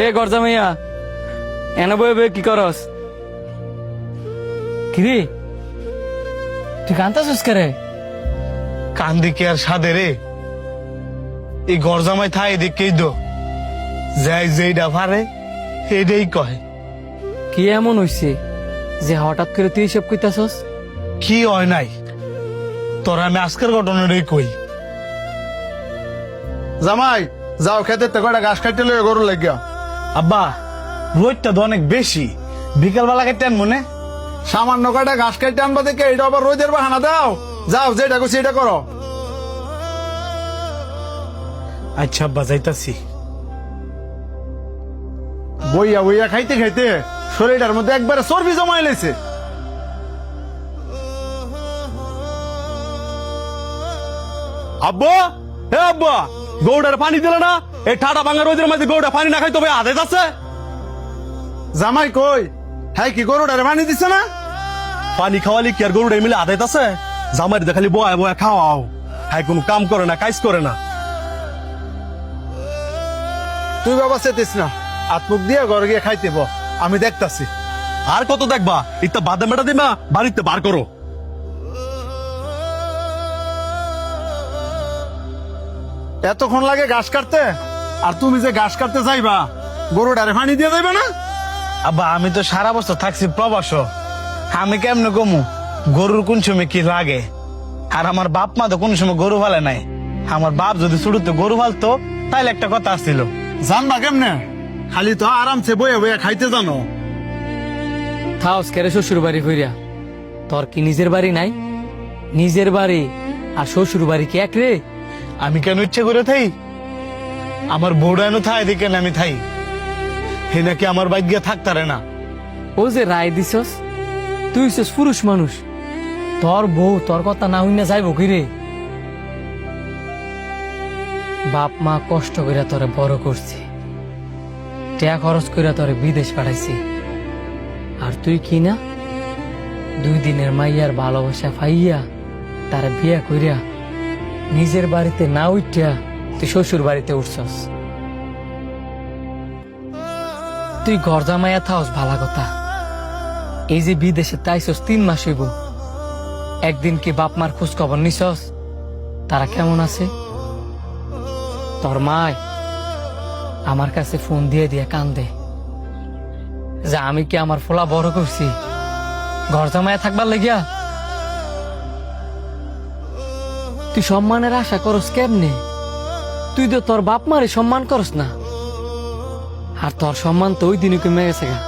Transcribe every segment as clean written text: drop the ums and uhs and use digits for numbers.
হে গরজা মাইয়া এনে বয়ে বয়ে কি করস? কিরে তুই কান্তাছিস কে রে? কান্দি কে আর সাদে রে, এই গরজামাই থাই এদিকেই দো যাই যেইটা পারে সেইটাই কয়। কি এমন হইছে যে হঠাৎ করে তুই এসব কইতাছস? কি হয় নাই তোরা, আমি আজকের ঘটনাটাই কই। জামাই যাও খেতে কয়টা ঘাস কাটতে লয়ে গরু লাগিয়া। আব্বা রোদটা তো অনেক বেশি, বিকাল বেলা কেটে আন মনে। সামান্য কয়টা ঘাস কাটতে আনবা দেখে এটা আবার রোদের বাহানা দাও। যাও যেটা করছি এটা করো। আচ্ছা আব্বা যাইতাছি। বইয়া বইয়া খাইতে খাইতে শরীরটার মধ্যে একবারে চর্বি জমাই লেছে। আব্বা, হে আব্বা, গৌড়ার পানি দিলে না? এই ঠাডা ভাঙা রোদের মধ্যে গৌড়া পানি না খাই তবে আধে যাচ্ছে। জামাই কই, হ্যাঁ কি গরুটারে পানি দিছে না? পানি খাওয়ালি কি আর গরুটা মিলে আধে যাচ্ছে? জামাই দেখালি বয়া বয়া খাওয়াও, হ্যাঁ কোনো কাম করে না, কাজ করে না। তুই বাবা চেতিস না, আত্মুক দিয়ে ঘরে গিয়ে খাইতে ব, আমি দেখতাছি। আর কত দেখবা? ইত্যা বাদে মেটা দিবা, বাড়িতে বার করো। এতক্ষণ লাগে ঘাস কাটতে, আর তুমি যে ঘাস কাটতে যাইবা গরুটারে পানি দিয়ে যাইবে না? আব্বা আমি তো সারা বছর থাকছি প্রবাস, আমি কেমনে কমু গরুর কোন সময় কি লাগে? আর আমার বাপ মা তো কোন সময় গরু ফালে নাই। আমার বাপ যদি শুরুতে গরু ফালতো তাইলে একটা কথা আসছিল। জানবা কেমনে? খালি তো আরামসে বইয়া বইয়া খাইতে জানো। থাওস কেরে শ্বশুর বাড়ি ফিরিয়া? তোর কি নিজের বাড়ি নাই? নিজের বাড়ি আর শ্বশুর বাড়ি কি এক রে? আমি কেন ইচ্ছে করে থাই? আমার বউরা এনে থাই এদিকে আমি থাই, হে নাকি আমার বাইক গিয়ে থাকতারে না। ও যে রায় দিছস, তুই হইছস পুরুষ মানুষ, তোর বউ তোর কথা না হইনা যাইব কি রে? বাপ মা কষ্ট করে তোরে বড় করছে, টাকা খরচ করে তোরে বিদেশ পাঠাইছি, আর তুই কি না 2 দিনের মাইয়ার ভালোবাসা পাইয়া তার বিয়া কইরা নিজের বাড়িতে না উঠিয়া তুই শ্বশুর বাড়িতে উঠছস। তুই ঘর জামাইয়া থাকস ভালা কথা, এই যে বিদেশে তাইছস 3 মাস হইব, একদিন কি বাপ মার খোঁজ খবর নিছস তারা কেমন আছে? তোর মায় আমার কাছে ফোন দিয়ে দিয়ে কান্দে যে আমি কি আমার ফোলা বড় করছি ঘর জামাইয়া থাকবার লাগিয়া? তুই সম্মানের আশা করস কেমনে? তুই তো তোর বাপ মারে সম্মান করস না, আর তোর সম্মান তো ওই দিনই কমে গেছে গা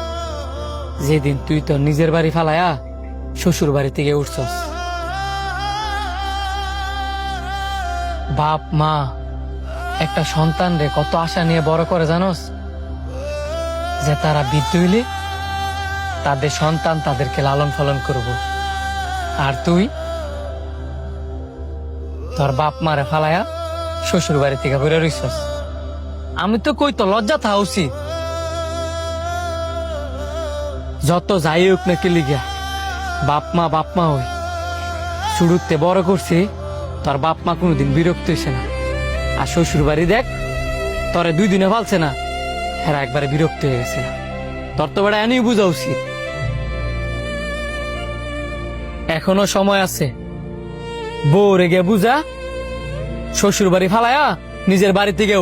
যেদিন তুই তোর নিজের বাড়ি ফালায়া শ্বশুর বাড়ি থেকে উঠছস। বাপ মা একটা সন্তান রে কত আশা নিয়ে বড় করে জানোস? যে তারা বৃদ্ধ হইলে তাদের সন্তান তাদেরকে লালন পালন করব, আর তুই তোর বাপ মারে ফালায়া শ্বশুর বাড়ি থেকে বেরো রইছস। আমি তো কই তো লজ্জা থাকা উচিত। যত যাই হোক না কেলি গিয়া বাপ মা হই, শুরুতে বড় করছে, তোর বাপ মা কোনোদিন বিরক্ত হইছে না। আর শ্বশুর বাড়ি দেখ তোরে 2 দিনে ফালছে না, এরা একবারে বিরক্ত হয়ে গেছে। তোর তো বেড়া এনই বুঝা উচিত। এখনো সময় আছে, বউ রেগে বুঝা শ্বশুর বাড়ি ফালায়া নিজের বাড়ি থেকে